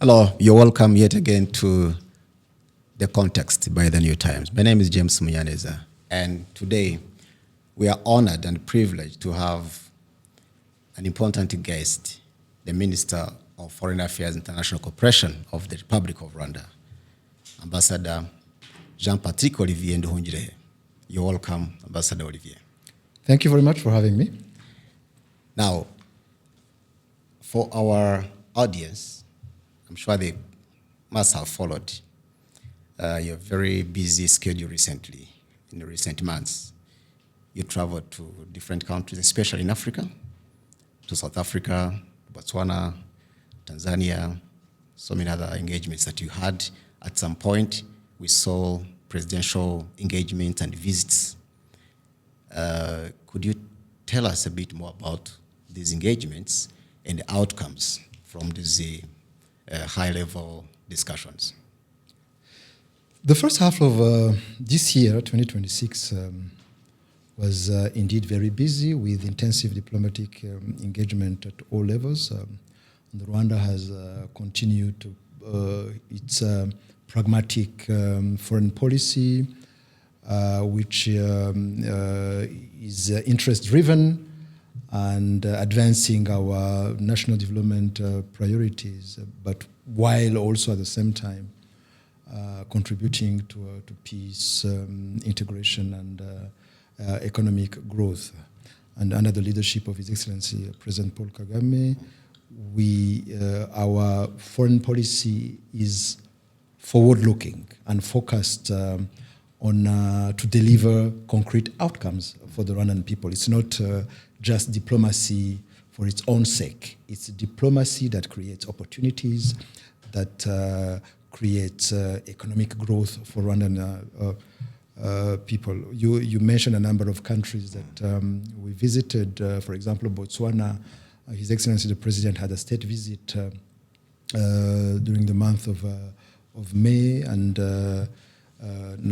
Hello, you're welcome yet again to The Context by the New Times. My name is James Munyaneza, and today we are honored and privileged to have an important guest, the Minister of Foreign Affairs and International Cooperation of the Republic of Rwanda, Ambassador Jean-Patrick Olivier Nduhungirehe. You're welcome, Ambassador Olivier. Thank you very much for having me. Now, for our audience, I'm sure they must have followed your very busy schedule recently, in the recent months. You traveled to different countries, especially in Africa, to South Africa, Botswana, Tanzania, so many other engagements that you had. At some point, we saw presidential engagements and visits. Could you tell us a bit more about these engagements and the outcomes from these high-level discussions? The first half of this year, 2026, was indeed very busy with intensive diplomatic engagement at all levels. Rwanda has continued to its pragmatic foreign policy, which is interest-driven and advancing our national development priorities, but while also at the same time contributing to peace, integration, and economic growth. And under the leadership of His Excellency President Paul Kagame, our foreign policy is forward-looking and focused on to deliver concrete outcomes for the Rwandan people. It's not just diplomacy for its own sake. It's diplomacy that creates opportunities, that creates economic growth for Rwandan people. You mentioned a number of countries that we visited. For example, Botswana. His Excellency the President had a state visit during the month of May, and a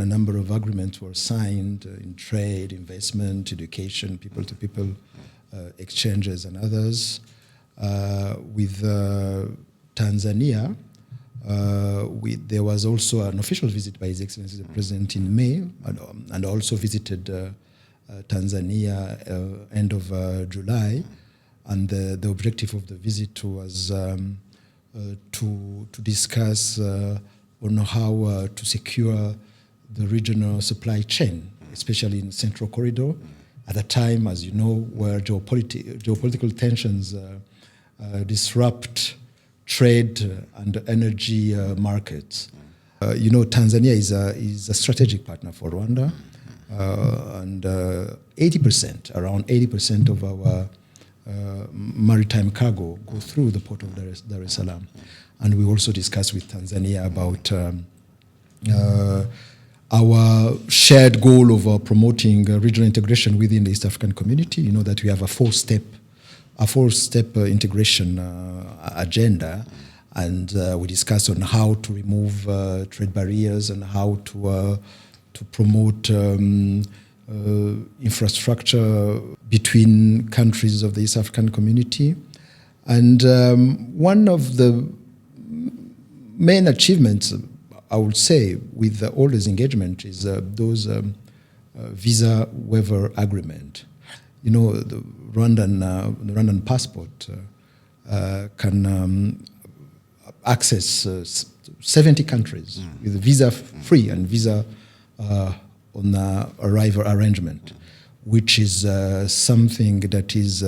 number of agreements were signed in trade, investment, education, people-to-people exchanges, and others. With Tanzania, there was also an official visit by His Excellency the President in May, and also visited Tanzania end of July. And the objective of the visit was to discuss on how to secure the regional supply chain, especially in the Central Corridor, at a time, as you know, where geopolitical tensions disrupt trade and energy markets. Tanzania is a strategic partner for Rwanda, and around 80% of our maritime cargo go through the port of Dar es Salaam. And we also discussed with Tanzania about our shared goal of promoting regional integration within the East African community. You know that we have a four-step integration agenda, and we discussed on how to remove trade barriers and how to promote infrastructure between countries of the East African community. And one of the main achievements, I would say, with all this engagement is those visa waiver agreement. The Rwandan passport can access 70 countries with visa-free and visa on arrival arrangement, which is something that is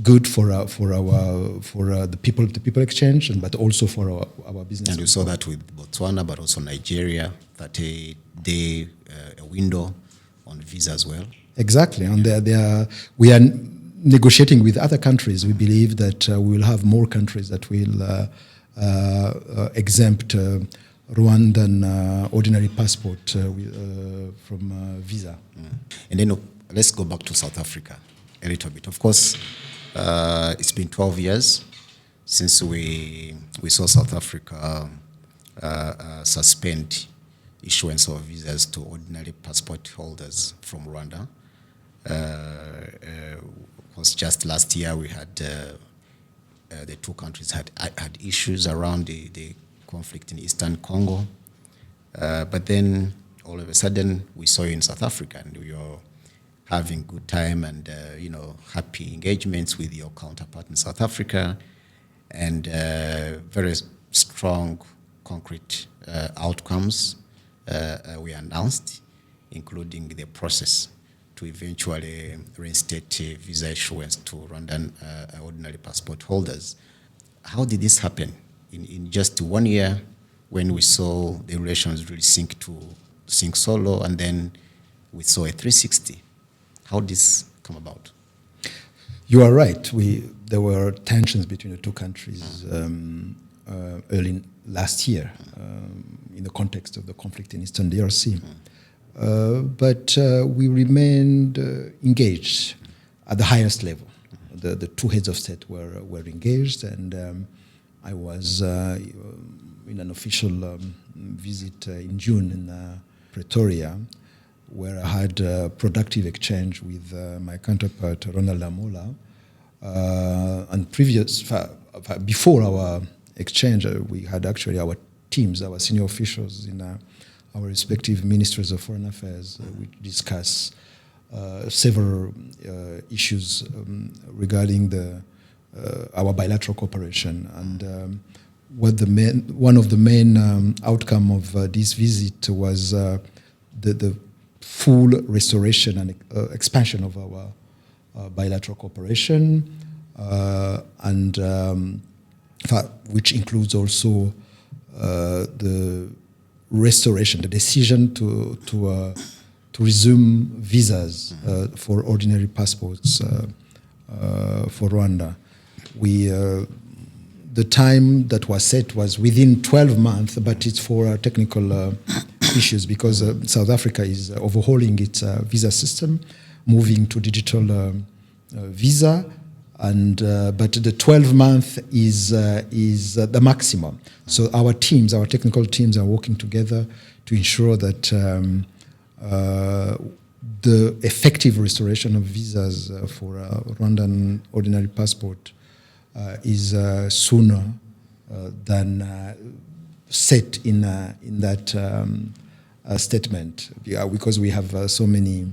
good for the people exchange, but also for our business. And we saw that with Botswana, but also Nigeria, 30-day window on visa as well. Exactly, and we are negotiating with other countries. We believe that we will have more countries that will exempt Rwandan ordinary passport from visa. And then let's go back to South Africa a little bit. Of course, it's been 12 years since we saw South Africa suspend issuance of visas to ordinary passport holders from Rwanda. Of course, just last year we had the two countries had issues around the conflict in Eastern Congo. But then all of a sudden we saw you in South Africa, and you're having good time and happy engagements with your counterpart in South Africa, and very strong, concrete outcomes were announced, including the process to eventually reinstate visa issuance to Rwandan ordinary passport holders. How did this happen in just 1 year, when we saw the relations really sink so low, and then we saw a 360? How did this come about? You are right. There were tensions between the two countries early last year in the context of the conflict in Eastern DRC. But we remained engaged at the highest level. The two heads of state were engaged, and I was in an official visit in June in Pretoria, where I had a productive exchange with my counterpart, Ronald Lamola. And before our exchange, we had actually our teams, our senior officials in our respective ministries of foreign affairs, we discuss several issues regarding our bilateral cooperation. And one of the main outcome of this visit was the full restoration and expansion of our bilateral cooperation, and which includes also the restoration, the decision to resume visas for ordinary passports for Rwanda. The time that was set was within 12 months, but it's for technical issues, because South Africa is overhauling its visa system, moving to digital visa, and but the 12-month is the maximum. So our technical teams are working together to ensure that the effective restoration of visas for Rwandan ordinary passport is sooner than set in that statement, because we have so many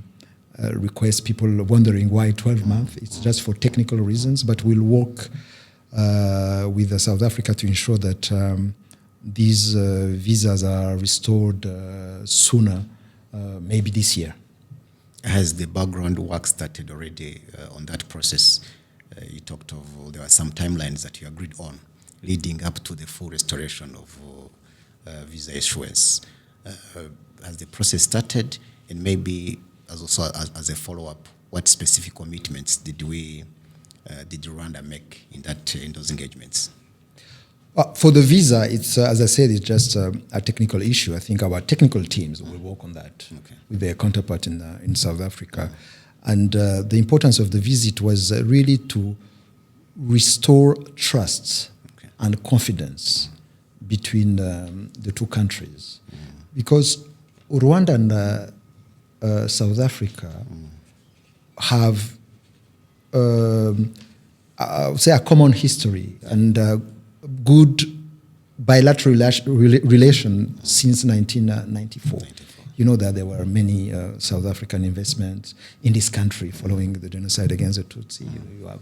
requests, people wondering why 12 months. It's just for technical reasons, but we'll work with South Africa to ensure that these visas are restored sooner, maybe this year. Has the background work started already on that process? You talked of, there were some timelines that you agreed on leading up to the full restoration of visa issuance. Has the process started? And maybe as a follow-up, what specific commitments did Rwanda make in those engagements? For the visa, it's as I said, it's just a technical issue. I think our technical teams will work on that with their counterpart in South Africa. And the importance of the visit was really to restore trust and confidence between the two countries. Because Rwanda and South Africa have, I would say, a common history and good bilateral relation since 1994. You know that there were many South African investments in this country following the genocide against the Tutsi. You have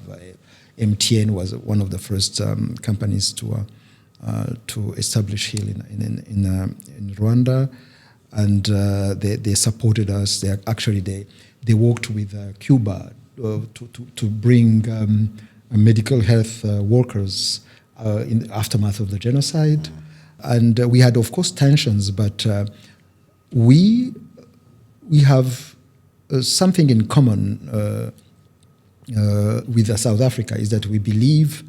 MTN was one of the first companies to establish here in Rwanda, and they supported us. They worked with Cuba to bring medical health workers in the aftermath of the genocide, and we had, of course, tensions, but we have something in common with South Africa, is that we believe,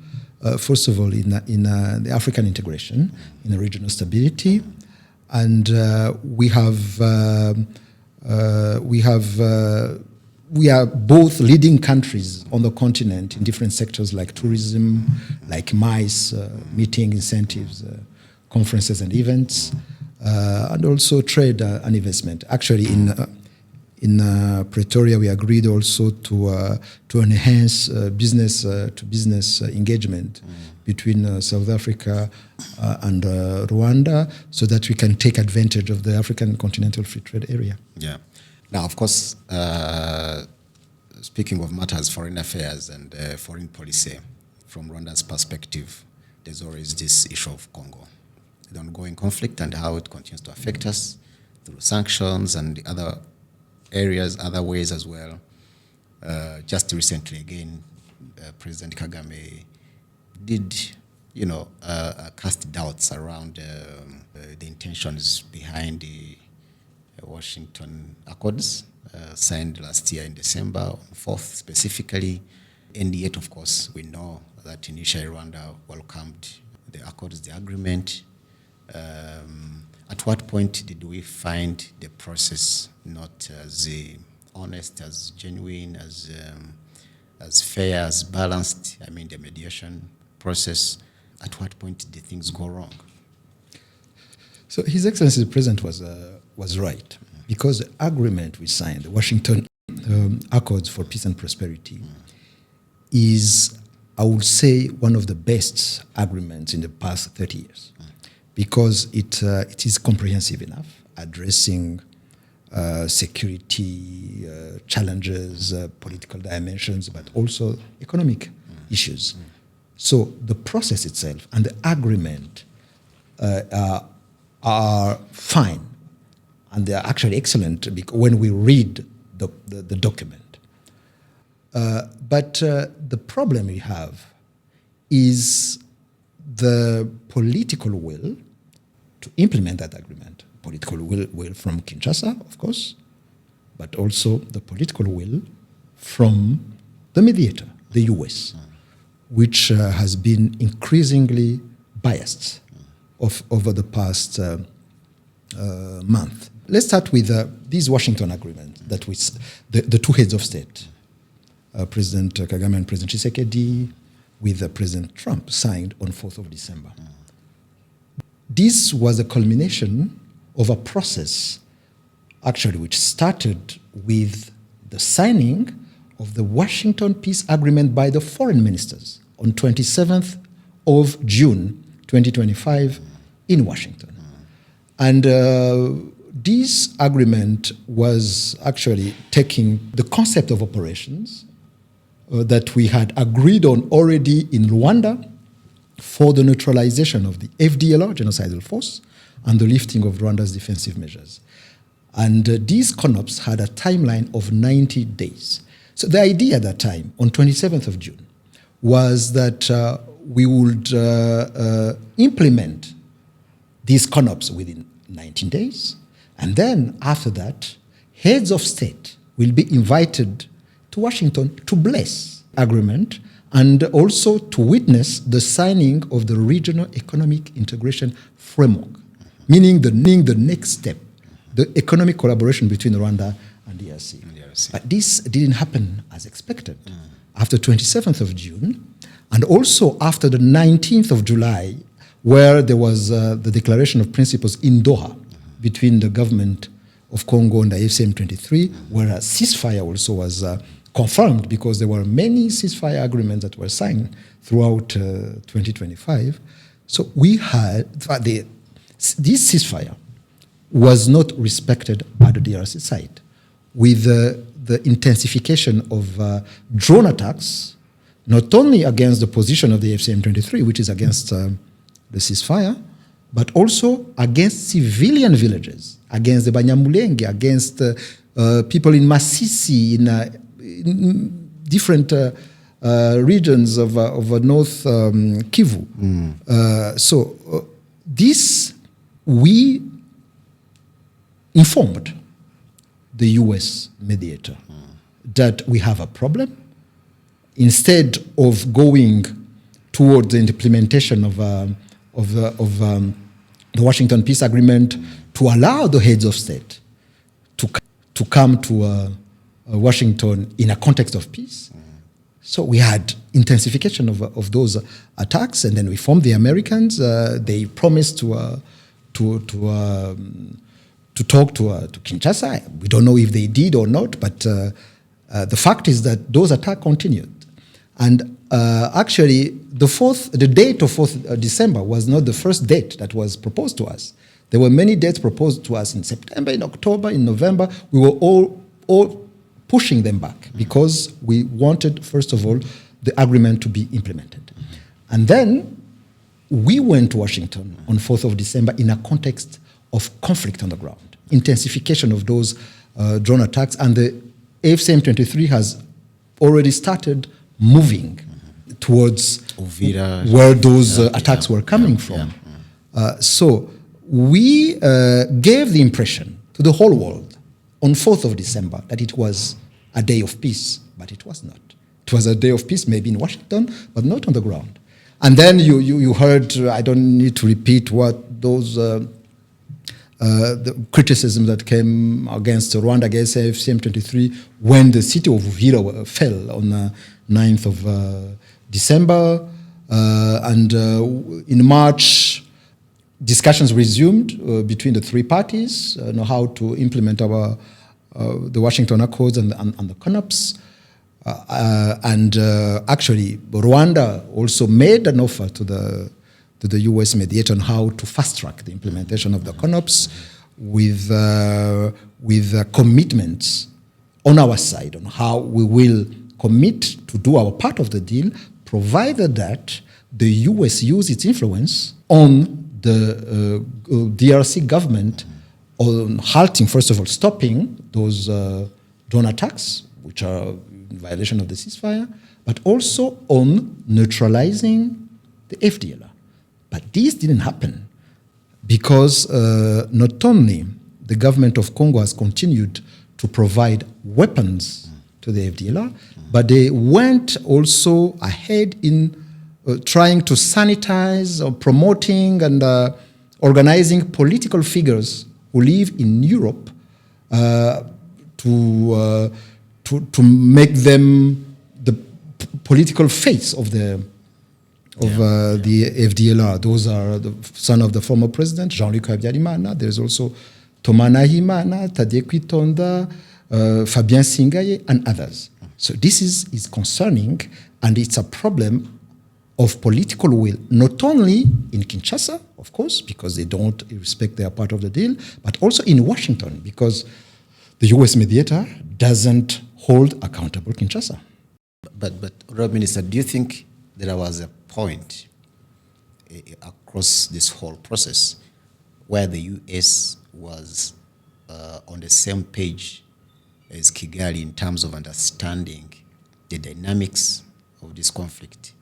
first of all, in the African integration, in the regional stability, and we are both leading countries on the continent in different sectors like tourism, like MICE, meeting incentives, conferences and events, and also trade and investment. Actually, In Pretoria, we agreed also to enhance business-to-business engagement between South Africa and Rwanda, so that we can take advantage of the African Continental Free Trade Area. Yeah. Now, of course, speaking of matters, foreign affairs and foreign policy, from Rwanda's perspective, there's always this issue of Congo, the ongoing conflict and how it continues to affect us through sanctions and the other areas, other ways as well. Just recently, again, President Kagame did, cast doubts around the intentions behind the Washington Accords, signed last year in December, on 4th specifically. And yet, of course, we know that initially Rwanda welcomed the Accords, the agreement. At what point did we find the process not as honest, as genuine, as fair, as balanced? I mean, the mediation process. At what point did things go wrong? So His Excellency the President was right, because the agreement we signed, the Washington Accords for Peace and Prosperity, is, I would say, one of the best agreements in the past 30 years. Because it is comprehensive enough, addressing security challenges, political dimensions, but also economic issues. So the process itself and the agreement are fine, and they are actually excellent when we read the document. But the problem we have is the political will to implement that agreement. Political will from Kinshasa, of course, but also the political will from the mediator, the US, which has been increasingly biased over the past month. Let's start with this Washington agreement that the two heads of state, President Kagame and President Tshisekedi, with President Trump, signed on 4th of December. This was a culmination of a process, actually, which started with the signing of the Washington Peace Agreement by the foreign ministers on 27th of June 2025 in Washington. And this agreement was actually taking the concept of operations that we had agreed on already in Rwanda for the neutralization of the FDLR, genocidal force, and the lifting of Rwanda's defensive measures. And these CONOPs had a timeline of 90 days. So the idea at that time, on 27th of June, was that we would implement these CONOPs within 19 days. And then after that, heads of state will be invited to Washington to bless agreement and also to witness the signing of the Regional Economic Integration Framework, meaning the next step, the economic collaboration between Rwanda and DRC. But this didn't happen as expected. After 27th of June, and also after the 19th of July, where there was the declaration of principles in Doha between the government of Congo and the AFCM23, where a ceasefire also was confirmed, because there were many ceasefire agreements that were signed throughout 2025. So we had, this ceasefire was not respected by the DRC side, with the intensification of drone attacks, not only against the position of the FCM23, which is against the ceasefire, but also against civilian villages, against the Banyamulenge, against people in Masisi, in different regions of North Kivu. So this, we informed the US mediator that we have a problem. Instead of going towards the implementation of the Washington Peace Agreement, to allow the heads of state to come to Washington in a context of peace. So we had intensification of those attacks, and then we formed the Americans. They promised to to talk to Kinshasa. We don't know if they did or not, but the fact is that those attacks continued. And actually, the date of 4th December was not the first date that was proposed to us. There were many dates proposed to us in September, in October, in November. We were all pushing them back because we wanted, first of all, the agreement to be implemented. And then we went to Washington on 4th of December in a context of conflict on the ground, intensification of those drone attacks, and the AFCM-23 has already started moving towards Uvira, where those attacks were coming from. So we gave the impression to the whole world on 4th of December that it was a day of peace, but it was not. It was a day of peace maybe in Washington, but not on the ground. And then you heard, I don't need to repeat what those the criticism that came against Rwanda, against AFCM-23, when the city of Uvira fell on 9th of December. And in March, discussions resumed between the three parties on how to implement the Washington Accords and the CONOPS. Actually, Rwanda also made an offer to the U.S. mediator on how to fast-track the implementation of the CONOPS with commitments on our side on how we will commit to do our part of the deal, provided that the U.S. use its influence on the DRC government on halting, first of all, stopping those drone attacks, which are in violation of the ceasefire, but also on neutralizing the FDLR. But this didn't happen because not only the government of Congo has continued to provide weapons to the FDLR, but they went also ahead in trying to sanitize or promoting and organizing political figures who live in Europe to make them the political face of the FDLR. Those are the son of the former president, Jean-Luc Habyarimana. There's also Thomas Nahimana, Tadie Kwitonda, Fabien Singaye, and others. So this is concerning, and it's a problem of political will, not only in Kinshasa, of course, because they don't respect their part of the deal, but also in Washington, because the U.S. mediator doesn't hold accountable Kinshasa. But Honourable Minister, do you think there was a point across this whole process where the U.S. was on the same page as Kigali in terms of understanding the dynamics of this conflict,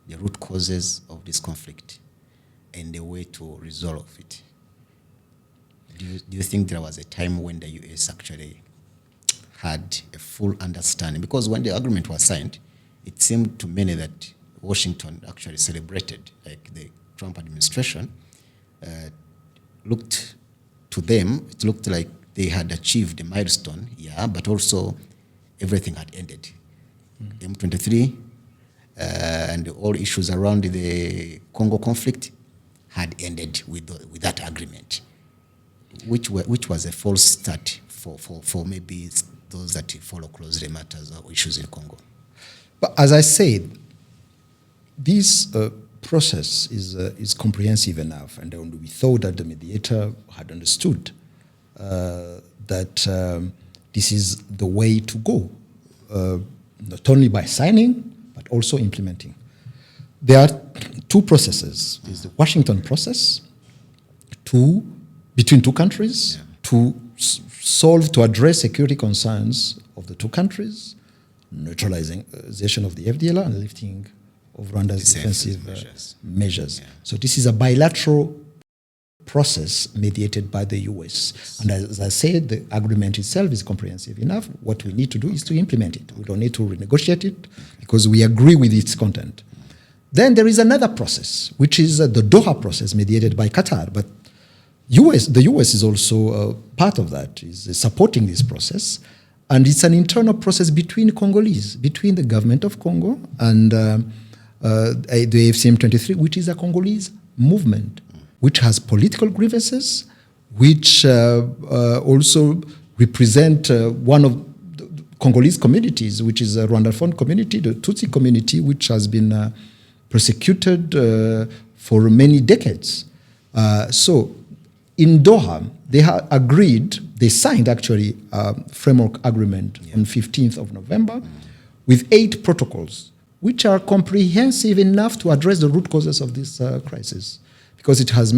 the root causes of this conflict, and the way to resolve it? Do you think there was a time when the U.S. actually had a full understanding? Because when the agreement was signed, it seemed to many that Washington actually celebrated, like the Trump administration looked to them, it looked like they had achieved a milestone, but also everything had ended. M23 and all issues around the Congo conflict had ended with that agreement, which was a false start for maybe those that follow closely matters or issues in Congo. But as I said, this process is comprehensive enough, and we thought that the mediator had understood that this is the way to go, not only by signing, but also implementing. There are two processes. There's the Washington process between two countries to to address security concerns of the two countries, neutralization of the FDLR and lifting of Rwanda's defensive measures. Yeah. So this is a bilateral process mediated by the US. And as I said, the agreement itself is comprehensive enough. What we need to do is to implement it. We don't need to renegotiate it because we agree with its content. Then there is another process, which is the Doha process mediated by Qatar. But the US is also part of that, is supporting this process. And it's an internal process between Congolese, between the government of Congo and the AFCM-23, which is a Congolese movement, which has political grievances, which also represent one of the Congolese communities, which is a Rwandaphone community, the Tutsi community, which has been persecuted for many decades. So in Doha, they agreed, they signed actually a framework agreement on 15th of November with 8 protocols, which are comprehensive enough to address the root causes of this crisis. Because it has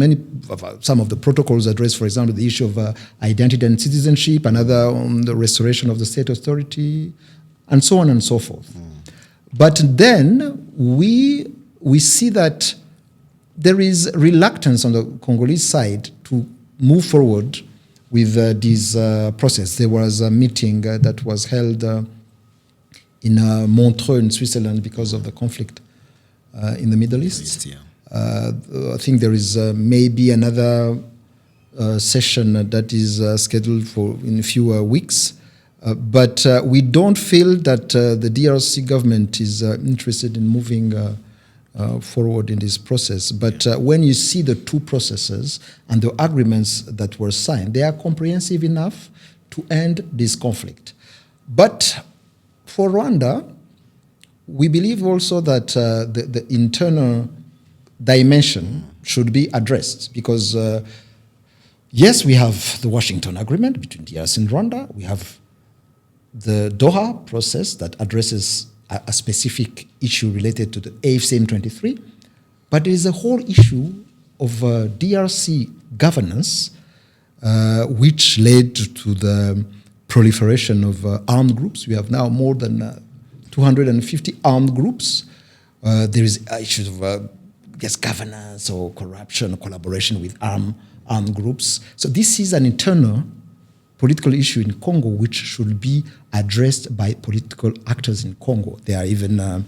some of the protocols address, for example, the issue of identity and citizenship, another on the restoration of the state authority, and so on and so forth. But then we see that there is reluctance on the Congolese side to move forward with this process. There was a meeting that was held in Montreux in Switzerland because of the conflict in the Middle East. I think there is maybe another session that is scheduled for in a few weeks. But we don't feel that the DRC government is interested in moving forward in this process. But when you see the 2 processes and the agreements that were signed, they are comprehensive enough to end this conflict. But for Rwanda, we believe also that the internal dimension should be addressed because, yes, we have the Washington Agreement between DRC and Rwanda. We have the Doha process that addresses a specific issue related to the AFCM 23, but there is a whole issue of DRC governance, which led to the proliferation of armed groups. We have now more than 250 armed groups. There is issues of governance or corruption or collaboration with armed groups. So this is an internal political issue in Congo which should be addressed by political actors in Congo. There are even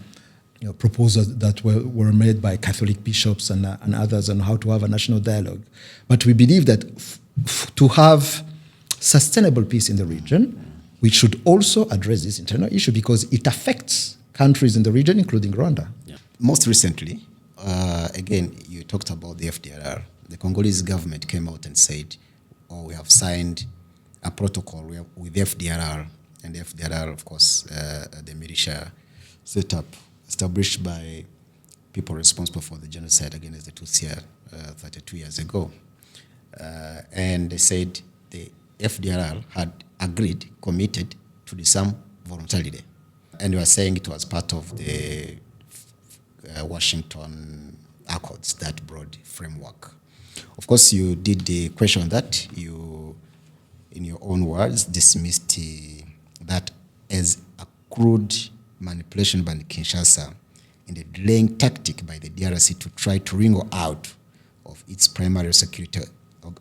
proposals that were made by Catholic bishops and others on how to have a national dialogue. But we believe that to have sustainable peace in the region, we should also address this internal issue because it affects countries in the region, including Rwanda. Yeah. Most recently, again, you talked about the FDLR. The Congolese government came out and said, we have signed a protocol with the FDLR, and the FDLR, of course, the militia setup established by people responsible for the genocide against the Tutsi 32 years ago. And they said the FDLR had agreed, committed to disarm voluntarily. And we are saying it was part of the Washington Accords, that broad framework. Of course, you did the question that you, in your own words, dismissed that as a crude manipulation by Kinshasa in the delaying tactic by the DRC to try to wriggle out of its primary security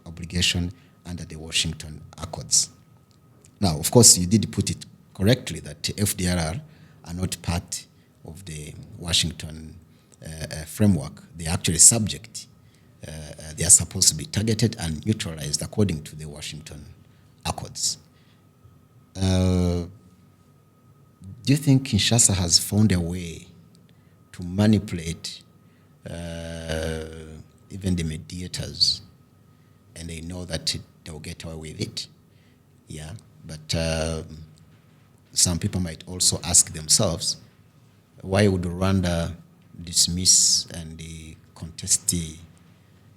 obligation under the Washington Accords. Now, of course, you did put it correctly that FDLR are not part of the Washington framework. They are actually subject. They are supposed to be targeted and neutralized according to the Washington Accords. Do you think Kinshasa has found a way to manipulate even the mediators, and they know that they'll get away with it? Yeah, but some people might also ask themselves, why would Rwanda dismiss and contest the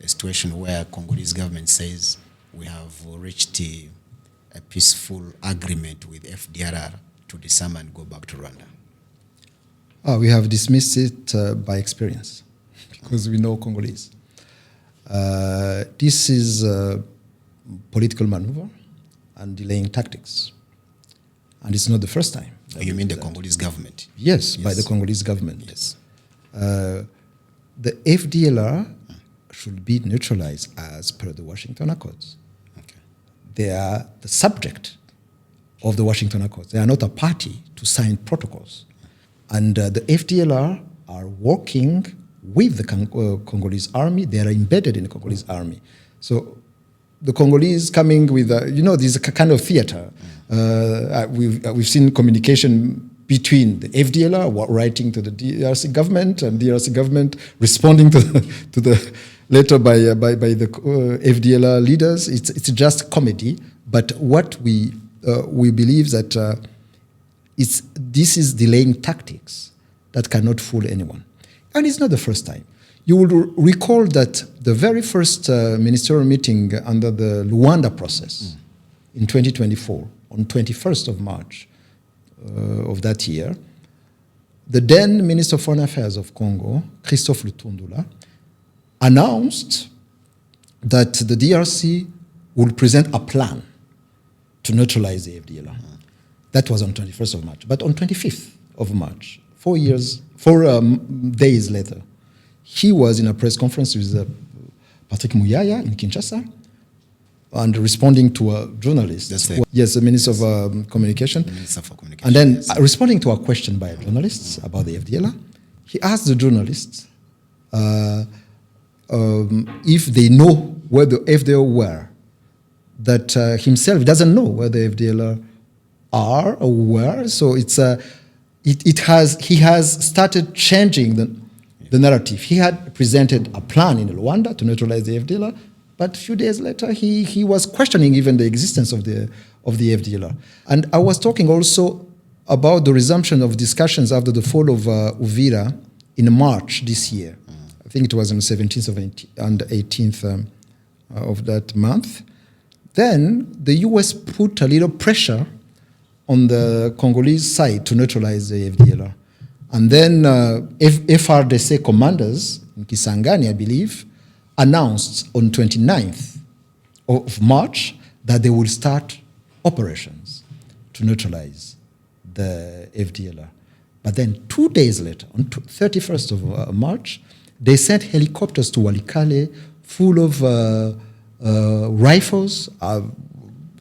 situation where Congolese government says we have reached a peaceful agreement with FDLR to disarm and go back to Rwanda? We have dismissed it by experience because we know Congolese. This is political maneuver and delaying tactics. And it's not the first time. You mean the Congolese government? Yes, by the Congolese government. Yes. The FDLR should be neutralized as per the Washington Accords. Okay. They are the subject of the Washington Accords. They are not a party to sign protocols. And the FDLR are working with the Congolese army. They are embedded in the Congolese army. So the Congolese coming with, this kind of theater. We've seen communication between the FDLR writing to the DRC government and DRC government responding to the later by the FDLR leaders. It's just comedy. But what we believe that this is delaying tactics that cannot fool anyone. And it's not the first time. You will recall that the very first ministerial meeting under the Rwanda process in 2024, on 21st of March of that year, the then Minister of Foreign Affairs of Congo, Christophe Lutundula, announced that the DRC would present a plan to neutralize the FDLR. That was on 21st of March. But on 25th of March, 4 days later, he was in a press conference with Patrick Muyaya in Kinshasa and responding to a journalist. Yes, the Minister of Communication. The Minister for Communication. And then responding to a question by a journalist about the FDLR, he asked the journalists if they know where the FDLR were, that himself doesn't know where the FDLR are or were. So he has started changing the narrative. He had presented a plan in Rwanda to neutralize the FDLR, but a few days later he was questioning even the existence of the FDLR. And I was talking also about the resumption of discussions after the fall of Uvira in March this year. I think it was on the 17th and 18th of that month. Then the US put a little pressure on the Congolese side to neutralize the FDLR. And then FRDC commanders in Kisangani, I believe, announced on 29th of March that they will start operations to neutralize the FDLR. But then 2 days later, on 31st of March, they sent helicopters to Walikale full of rifles,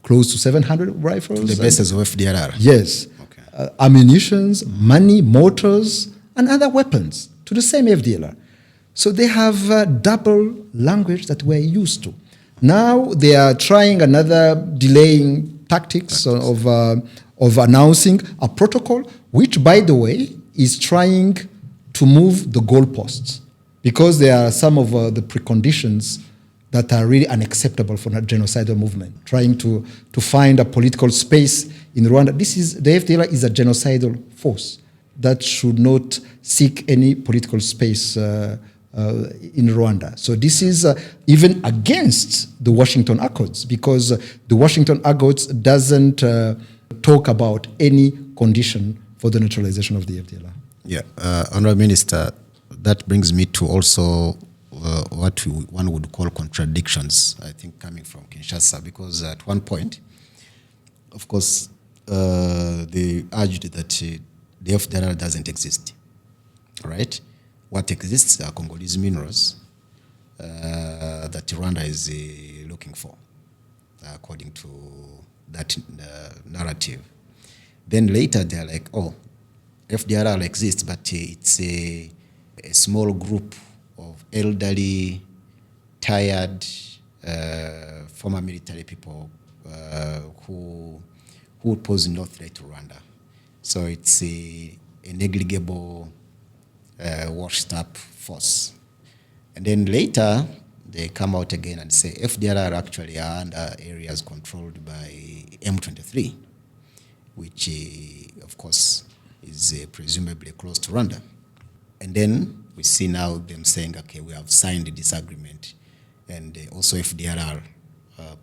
close to 700 rifles. To the bases of FDLR? Yes. Okay. Ammunitions, money, mortars, and other weapons to the same FDLR. So they have double language that we're used to. Now they are trying another delaying tactics of announcing a protocol, which, by the way, is trying to move the goalposts, because there are some of the preconditions that are really unacceptable for a genocidal movement, trying to find a political space in Rwanda. The FDLR is a genocidal force that should not seek any political space in Rwanda. So this is even against the Washington Accords, because the Washington Accords doesn't talk about any condition for the neutralization of the FDLR. Yeah, Honorable Minister, that brings me to also what one would call contradictions, I think, coming from Kinshasa, because at one point, of course, they urged that the FDLR doesn't exist, right? What exists are Congolese minerals that Rwanda is looking for, according to that narrative. Then later they're like, oh, FDLR exists, but it's a small group of elderly, tired, former military people who pose no threat to Rwanda. So it's a negligible, washed up force. And then later, they come out again and say FDLR actually are under areas controlled by M23, which, of course, is presumably close to Rwanda. And then we see now them saying, okay, we have signed this agreement, and also FDLR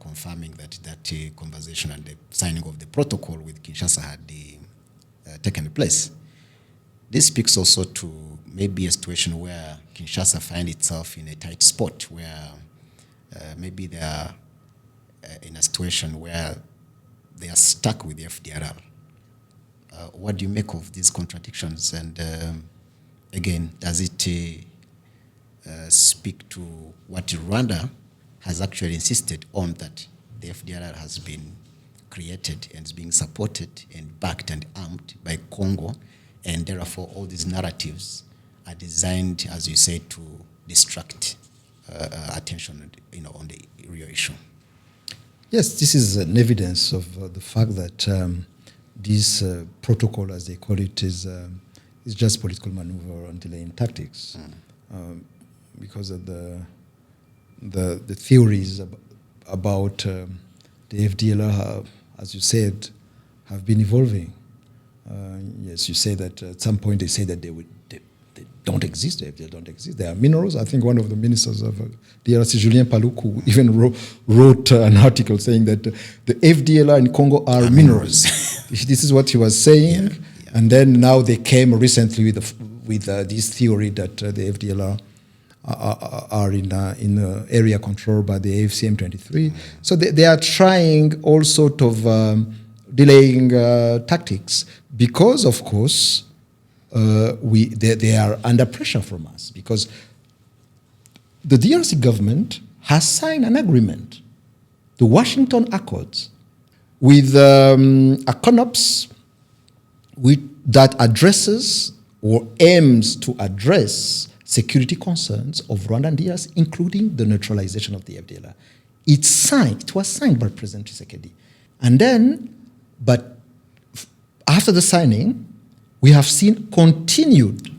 confirming that conversation and the signing of the protocol with Kinshasa had taken place. This speaks also to maybe a situation where Kinshasa finds itself in a tight spot, where maybe they are in a situation where they are stuck with the FDLR. What do you make of these contradictions? And again, does it speak to what Rwanda has actually insisted on, that the FDLR has been created and is being supported and backed and armed by Congo, and therefore all these narratives are designed, as you say, to distract attention, on the real issue? Yes, this is an evidence of the fact that this protocol, as they call it, is just political maneuver and delaying tactics. Because at the the theories about the FDLR, as you said, have been evolving. Yes, you say that at some point they say that they don't exist, the FDLR don't exist. They are minerals. I think one of the ministers of DRC, Julien Paluku, even wrote an article saying that the FDLR in Congo are minerals. This is what he was saying. Yeah. And then now they came recently with this theory that the FDLR are in the area controlled by the AFC M23. So they are trying all sort of delaying tactics because, of course, they are under pressure from us because the DRC government has signed an agreement, the Washington Accords, with a CONOPS that addresses or aims to address security concerns of Rwanda and DRC, including the neutralization of the FDLR. It was signed by President Tshisekedi. And then, but after the signing, we have seen continued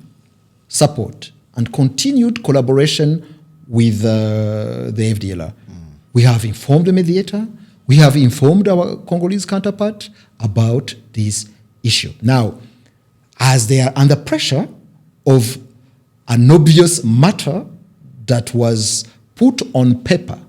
support and continued collaboration with the FDLR. We have informed the mediator. We have informed our Congolese counterpart about this issue. Now, as they are under pressure of an obvious matter that was put on paper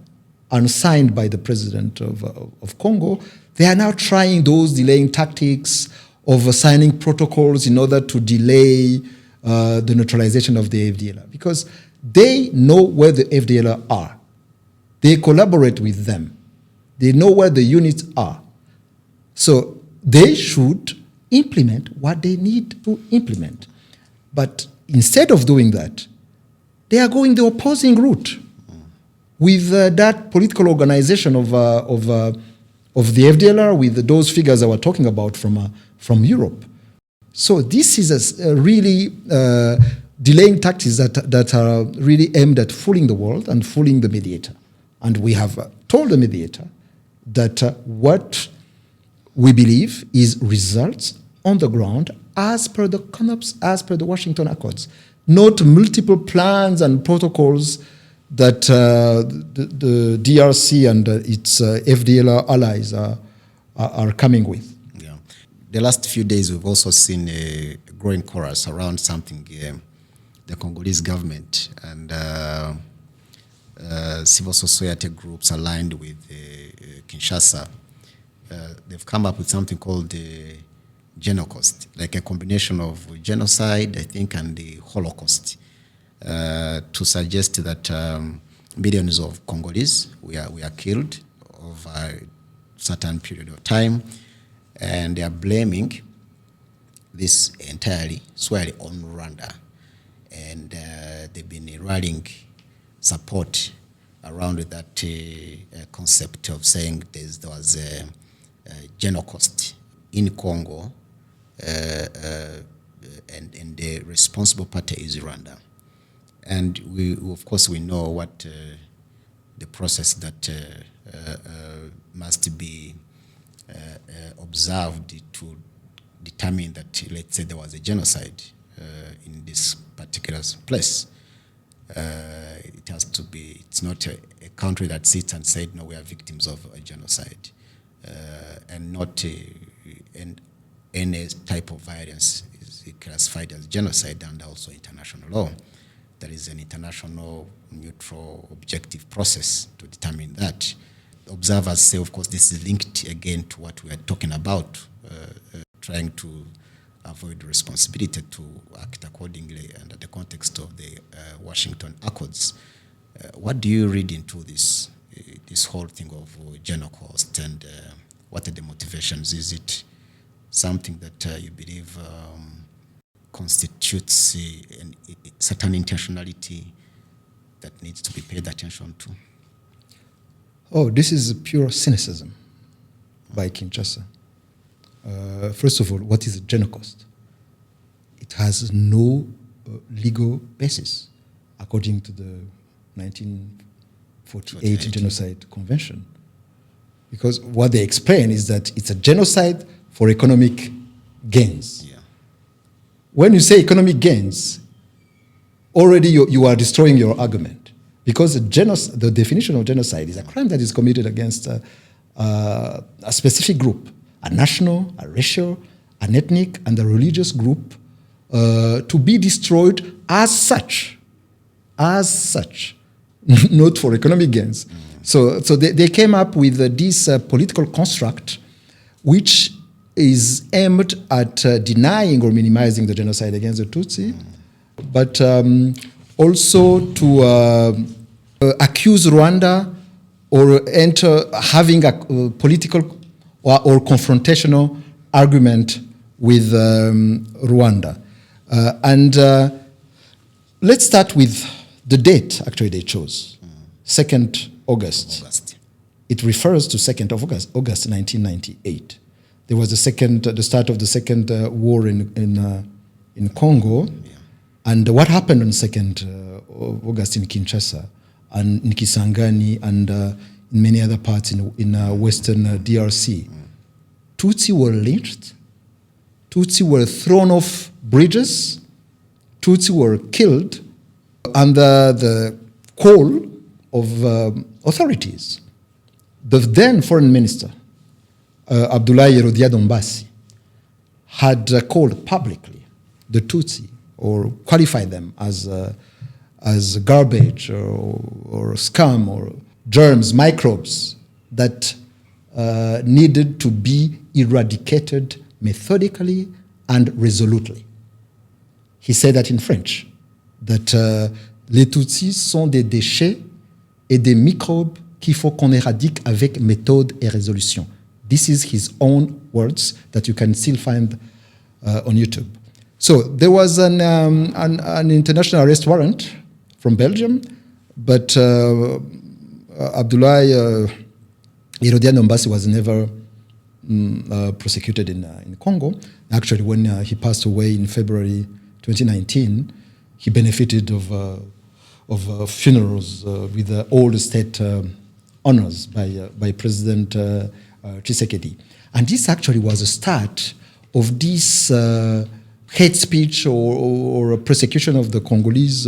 and signed by the president of Congo, they are now trying those delaying tactics of signing protocols in order to delay the neutralization of the FDLR because they know where the FDLR are. They collaborate with them. They know where the units are. So they should implement what they need to implement. But instead of doing that, they are going the opposing route with that political organization of the FDLR, with those figures I was talking about from Europe. So this is a really delaying tactics that are really aimed at fooling the world and fooling the mediator. And we have told the mediator that what we believe is results on the ground as per the CONOPS, as per the Washington Accords, not multiple plans and protocols that the DRC and its FDLR allies are coming with. Yeah. The last few days, we've also seen a growing chorus around something the Congolese government and civil society groups aligned with Kinshasa. They've come up with something called the genoc, like a combination of genocide, I think, and the Holocaust, to suggest that millions of Congolese were killed over a certain period of time, and they are blaming this entirely, squarely on Rwanda. And they've been rallying support around that concept of saying there was a genoc in Congo, and the responsible party is Rwanda. And of course, we know what the process that must be observed to determine that, let's say, there was a genocide in this particular place. It has to be, it's not a country that sits and said, no, we are victims of a genocide, and not any type of violence is classified as genocide and also international law. There is an international, neutral, objective process to determine that. Observers say, of course, this is linked again to what we are talking about, trying to avoid responsibility to act accordingly under the context of the Washington Accords. What do you read into this whole thing of genoc, and what are the motivations? Is it something that you believe constitutes a certain intentionality that needs to be paid attention to? Oh, this is pure cynicism by Kinshasa. First of all, what is a genoc? It has no legal basis according to the 1948 Genocide Convention. Because what they explain is that it's a genocide for economic gains. Yeah. When you say economic gains, already you are destroying your argument. Because the definition of genocide is a crime that is committed against a specific group, a national, a racial, an ethnic, and a religious group, to be destroyed as such, not for economic gains. So they came up with this political construct, which is aimed at denying or minimizing the genocide against the Tutsi, but also to accuse Rwanda or enter having a political or confrontational argument with Rwanda. And let's start with the date actually they chose, 2nd August. It refers to 2nd of August 1998. There was the start of the second war in Congo. Yeah. And what happened on 2nd August in Kinshasa and in Kisangani and in many other parts in western DRC? Tutsi were lynched. Tutsi were thrown off bridges. Tutsi were killed under the call of authorities. The then foreign minister, Abdoulaye Rodiadombasi, had called publicly the Tutsi or qualified them as garbage or scum or germs, microbes that needed to be eradicated methodically and resolutely. He said that in French, that les Tutsis sont des déchets et des microbes qu'il faut qu'on éradique avec méthode et résolution. This is his own words that you can still find on YouTube. So there was an international arrest warrant from Belgium, but Abdoulaye Rodiadombasi was never prosecuted in Congo. Actually, when he passed away in February 2019, he benefited of funerals with all the state honors by President Tshisekedi. And this actually was the start of this hate speech or persecution of the Congolese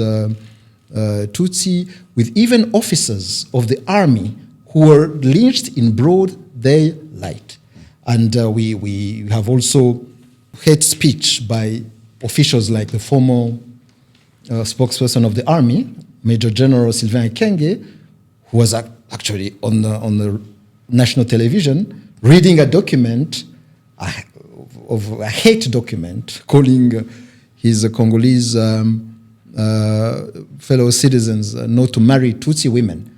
Tutsi, with even officers of the army who were lynched in broad daylight. And we have also hate speech by officials like the former spokesperson of the army, Major General Sylvain Ekenge, who was actually on the national television reading a document, of a hate document, calling his Congolese fellow citizens not to marry Tutsi women.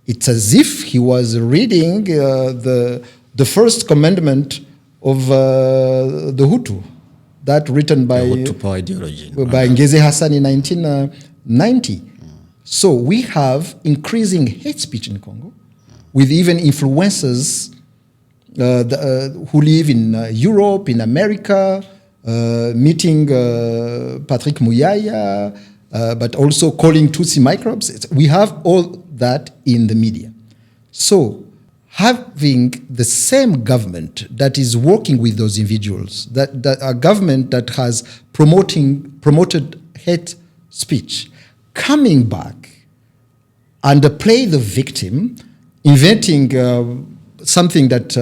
It's as if he was reading the first commandment of the Hutu, that written by Hutu power ideology, by Ngeze Hassan in 1990. So we have increasing hate speech in Congo, with even influencers who live in Europe, in America, meeting Patrick Muyaya, but also calling Tutsi microbes. We have all that in the media. So having the same government that is working with those individuals, that a government that has promoted hate speech, coming back and play the victim, inventing something that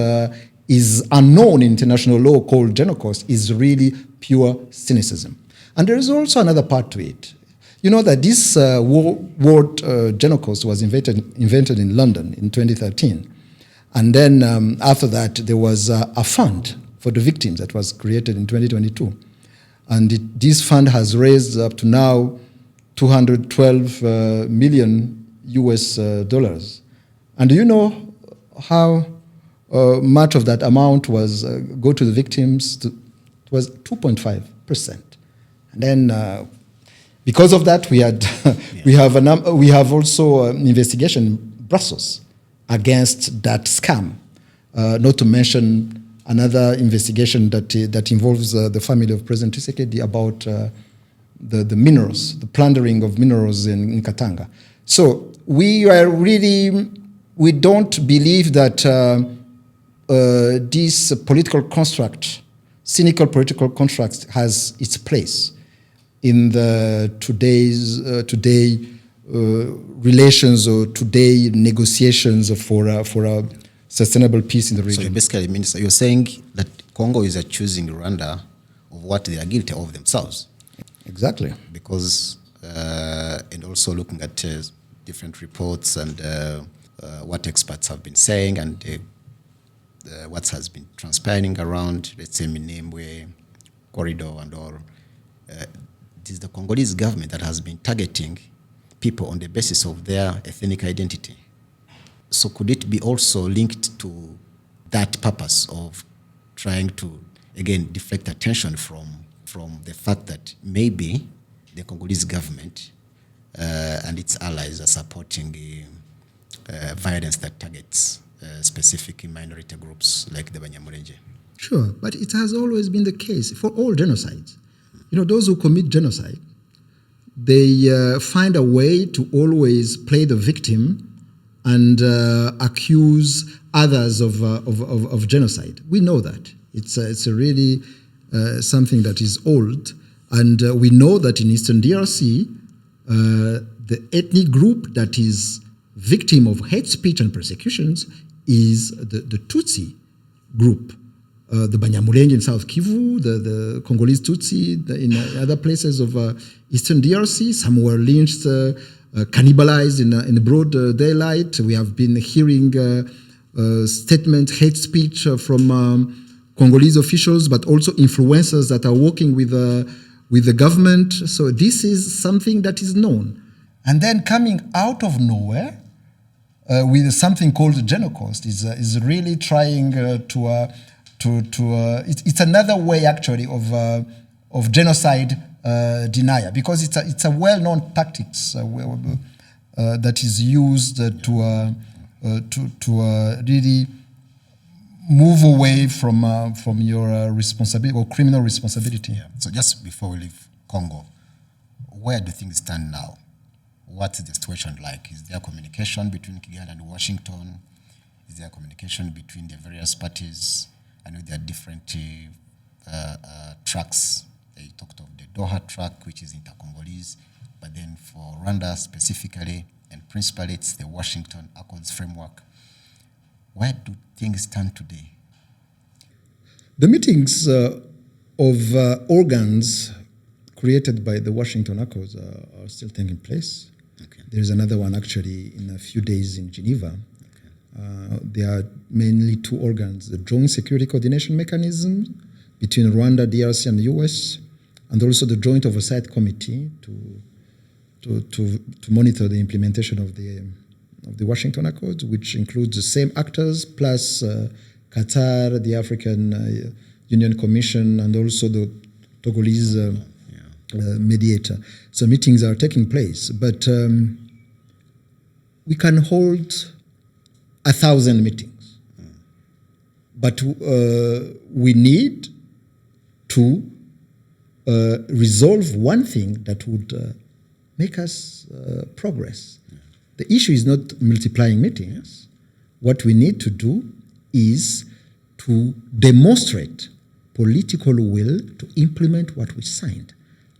is unknown in international law called genoc, is really pure cynicism. And there is also another part to it. You know that this word genoc was invented in London in 2013. And then after that, there was a fund for the victims that was created in 2022. And this fund has raised up to now $212 million US dollars. And do you know how much of that amount was go to the victims? It was 2.5%. And then because of that, we have also an investigation in Brussels against that scam. Not to mention another investigation that involves the family of President Tshisekedi about the minerals, the plundering of minerals in Katanga. So we don't believe that this political construct, cynical political construct, has its place in the today relations or today negotiations for a sustainable peace in the region. So basically, Minister, you're saying that Congo is accusing Rwanda of what they are guilty of themselves. Exactly. Because, and also looking at different reports and what experts have been saying and what has been transpiring around, let's say, Minembwe, corridor and all, it is the Congolese government that has been targeting people on the basis of their ethnic identity. So could it be also linked to that purpose of trying to, again, deflect attention from the fact that maybe the Congolese government and its allies are supporting violence that targets specific minority groups like the Banyamulenge? Sure, but it has always been the case for all genocides. You know, those who commit genocide, they find a way to always play the victim and accuse others of genocide. We know that. It's a really something that is old. And we know that in Eastern DRC, the ethnic group that is victim of hate speech and persecutions is the Tutsi group. The Banyamulenge in South Kivu, the Congolese Tutsi in other places of Eastern DRC. Some were lynched, cannibalized in broad daylight. We have been hearing statement, hate speech from Congolese officials, but also influencers that are working with the government. So this is something that is known. And then coming out of nowhere with something called genoc is really trying it's another way actually of genocide denial, because it's a well-known tactics that is used to really move away from your responsibility or criminal responsibility. Yeah. So just before we leave Congo, where do things stand now? What's the situation like? Is there communication between Kigali and Washington? Is there communication between the various parties? I know there are different tracks. They talked of the Doha track, which is inter-Congolese, but then for Rwanda specifically, and principally it's the Washington Accords framework. Where do things stand today? The meetings of organs created by the Washington Accords are still taking place. Okay. There is another one actually in a few days in Geneva. There are mainly two organs: the Joint Security Coordination Mechanism between Rwanda, DRC, and the US, and also the Joint Oversight Committee to monitor the implementation of the Washington Accords, which includes the same actors plus Qatar, the African Union Commission, and also the Togolese mediator. So meetings are taking place, but we can hold 1,000 meetings. But we need to resolve one thing that would make us progress. The issue is not multiplying meetings. What we need to do is to demonstrate political will to implement what we signed.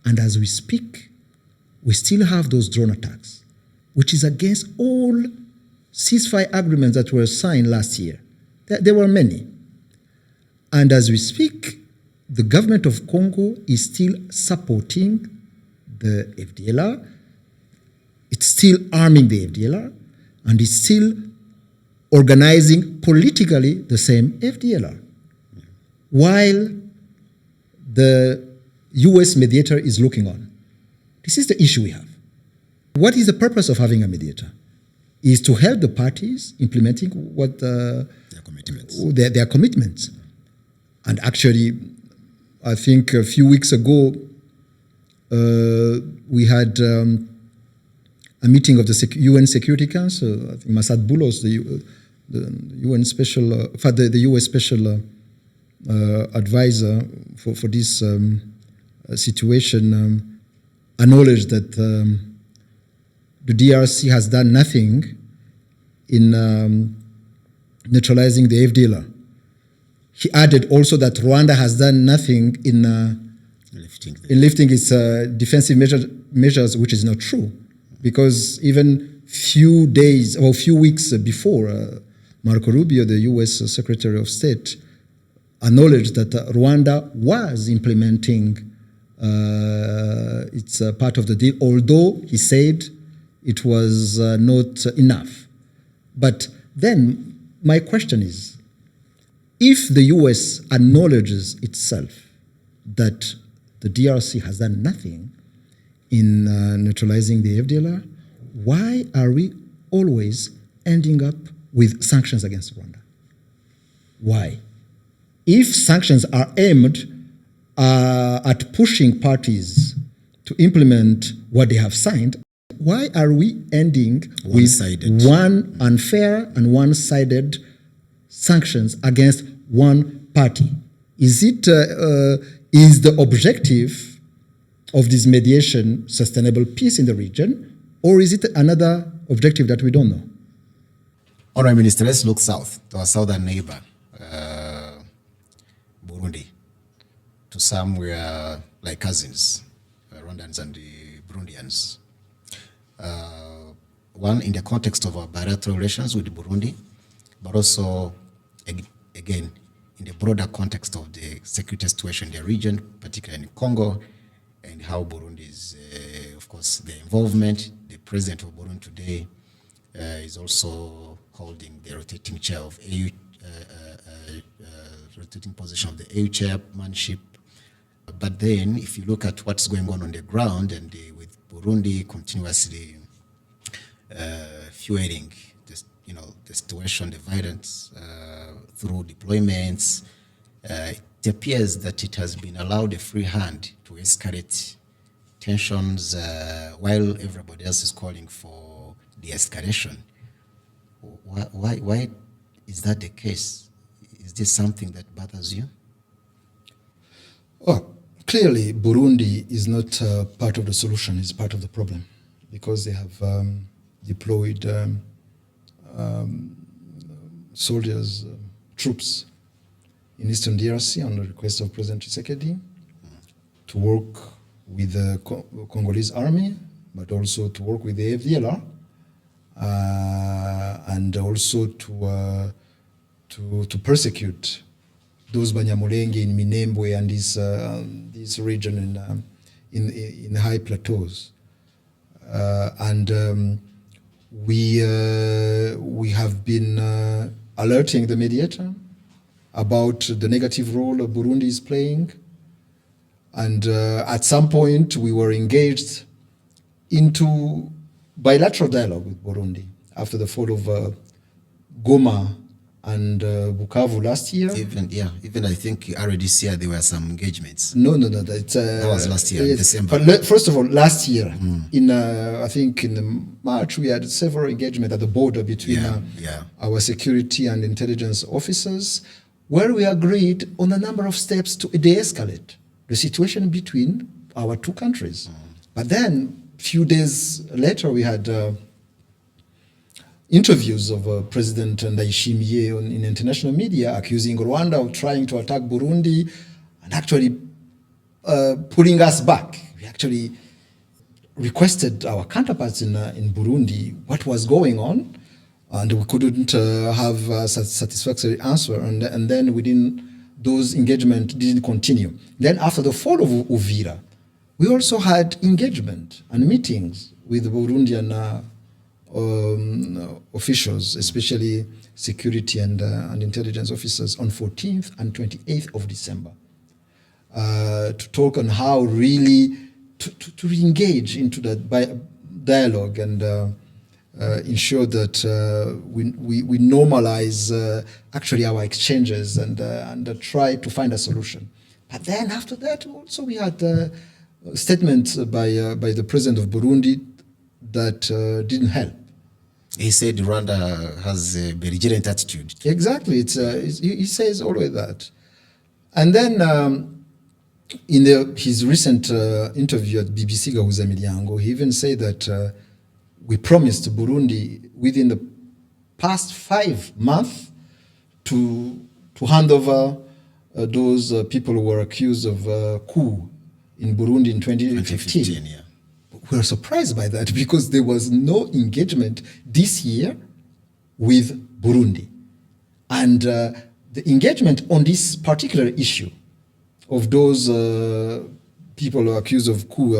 And as we speak, we still have those drone attacks, which is against all ceasefire agreements that were signed last year. There were many. And as we speak, the government of Congo is still supporting the FDLR. It's still arming the FDLR, and it's still organizing politically the same FDLR. While the US mediator is looking on. This is the issue we have. What is the purpose of having a mediator? Is to help the parties implementing what their commitments. And actually, I think a few weeks ago, we had a meeting of the UN Security Council. I think Masad Boulos, the UN special, the US special advisor for this situation, acknowledged that the DRC has done nothing in neutralizing the FDLR. He added also that Rwanda has done nothing in lifting its defensive measures, which is not true. because even few days or few weeks before, Marco Rubio, the U.S. Secretary of State, acknowledged that Rwanda was implementing its part of the deal, although he said it was not enough. But then my question is, if the U.S. acknowledges itself that the DRC has done nothing in neutralizing the FDLR, why are we always ending up with sanctions against Rwanda? Why? If sanctions are aimed at pushing parties to implement what they have signed, why are we ending with one unfair and one-sided sanctions against one party? Is the objective of this mediation sustainable peace in the region, or is it another objective that we don't know? Honourable Minister, let's look south to our southern neighbor, Burundi. To some, we are like cousins, Rwandans and the Burundians. One, in the context of our bilateral relations with Burundi, but also, again, in the broader context of the security situation in the region, particularly in Congo, and how Burundi is, of course, the involvement. The president of Burundi today is also holding the rotating chair of AU, rotating position of the AU chairmanship. But then, if you look at what's going on the ground, and with Burundi continuously fueling this, the situation, the violence through deployments, it appears that it has been allowed a free hand to escalate tensions while everybody else is calling for de-escalation. Why is that the case? Is this something that bothers you? Well, clearly, Burundi is not part of the solution, it's part of the problem, because they have deployed soldiers, troops in eastern DRC on the request of President Tshisekedi to work with the Congolese army, but also to work with the FDLR, and also to persecute those Banyamulenge in Minembwe and this region in the high plateaus. We have been alerting the mediator about the negative role Burundi is playing. And at some point, we were engaged into bilateral dialogue with Burundi after the fall of Goma and Bukavu last year. Even I think already this year there were some engagements. No. That was last year, in December. But first of all, last year, I think in March, we had several engagements at the border between our security and intelligence officers, where we agreed on a number of steps to de-escalate the situation between our two countries. But then, a few days later, we had interviews of President Ndayishimiye in international media accusing Rwanda of trying to attack Burundi and actually pulling us back. We actually requested our counterparts in Burundi what was going on, and we couldn't have a satisfactory answer. And then those engagements didn't continue. Then after the fall of Uvira, we also had engagement and meetings with Burundian officials, especially security and intelligence officers, on 14th and 28th of December, to talk on how really to re-engage into that dialogue and ensure that we normalize actually our exchanges and try to find a solution. But then after that, also we had a statement by the president of Burundi that didn't help. He said Rwanda has a belligerent attitude. Exactly. He says always that. And then in his recent interview at BBC Gahuza Milyango, he even said that we promised Burundi within the past 5 months to hand over those people who were accused of coup in Burundi in 2015. we were surprised by that because there was no engagement this year with Burundi. And the engagement on this particular issue of those people accused of coup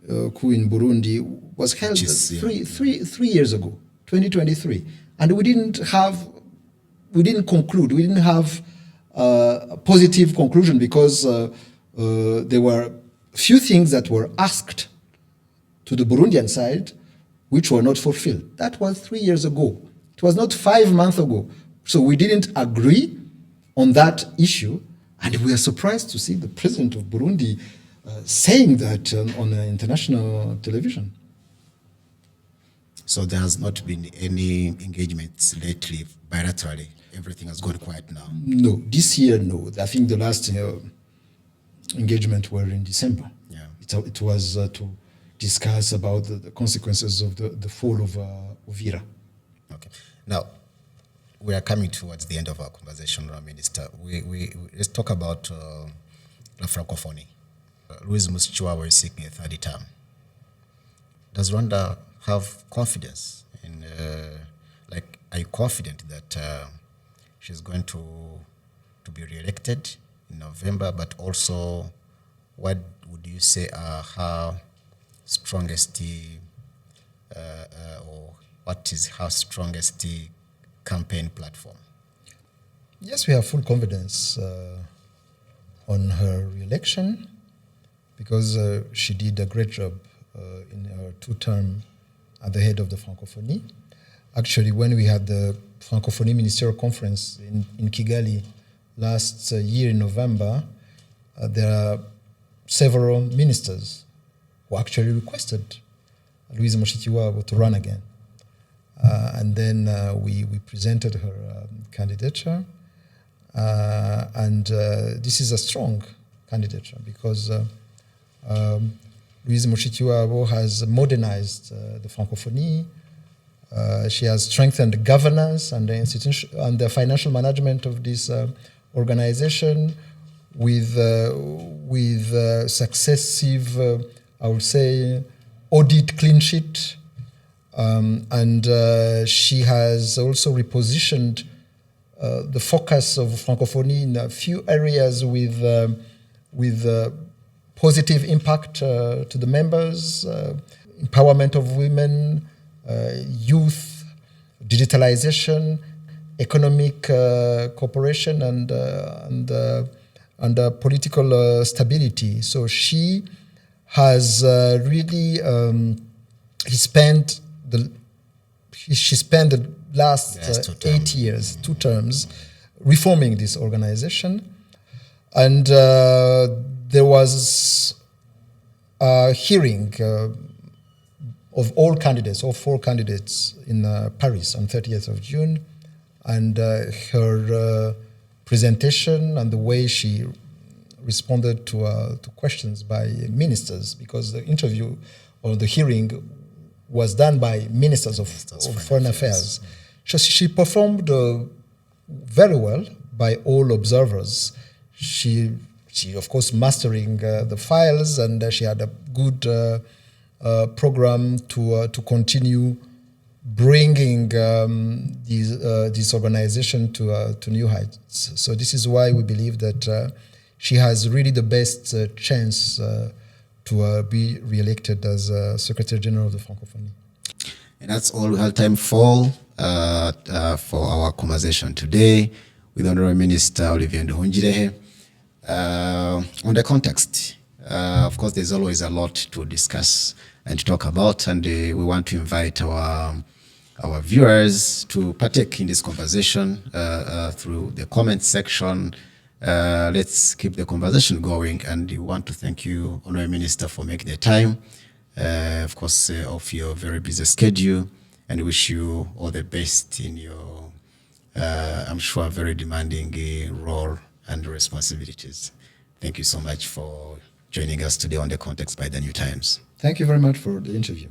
in Burundi was held three years ago, 2023. And we didn't conclude, we didn't have a positive conclusion because there were few things that were asked to the Burundian side which were not fulfilled. That was 3 years ago. It was not 5 months ago. So we didn't agree on that issue, and we are surprised to see the president of Burundi saying that on international television. So there has not been any engagements lately, bilaterally. Everything has gone quiet now. No, this year, no. I think the last engagement were in December. Yeah. It was to discuss about the consequences of the fall of Uvira. Okay. Now, we are coming towards the end of our conversation, Minister. Let's talk about La Francophonie. Louise Mushikiwabo is seeking a third term. Does Rwanda have confidence in, are you confident that she's going to be re-elected in November, but also what would you say are her strongest, or what is her strongest campaign platform? Yes, we have full confidence on her re-election because she did a great job in her 2-term at the head of the Francophonie. Actually, when we had the Francophonie Ministerial Conference in Kigali last year in November, there are several ministers who actually requested Louise Mushikiwabo to run again. And then we presented her candidature. And this is a strong candidature because Louise Mushikiwabo has modernized the Francophonie. She has strengthened governance and the institution and the financial management of this organization with successive, I would say, audit clean sheet. And she has also repositioned the focus of Francophonie in a few areas with positive impact to the members, empowerment of women, youth, digitalization, economic cooperation, and political stability. So she has really she spent the last 8 years, 2 terms, reforming this organization, and there was a hearing of all candidates, all 4 candidates in Paris on 30th of June, and her presentation and the way she responded to questions by ministers, because the interview or the hearing was done by ministers of foreign affairs. So she performed very well by all observers. She of course, mastering the files, and she had a good program to continue bringing this organization to new heights. So this is why we believe that she has really the best chance to be re-elected as Secretary General of the Francophonie. And that's all we have time for our conversation today with Honorable Minister Olivier Nduhungirehe. On the context, of course, there's always a lot to discuss and to talk about, and we want to invite our viewers to partake in this conversation through the comment section. Let's keep the conversation going, and we want to thank you, Honorable Minister, for making the time, of course, of your very busy schedule, and wish you all the best in your, I'm sure, very demanding role and responsibilities. Thank you so much for joining us today on The Context by The New Times. Thank you very much for the interview.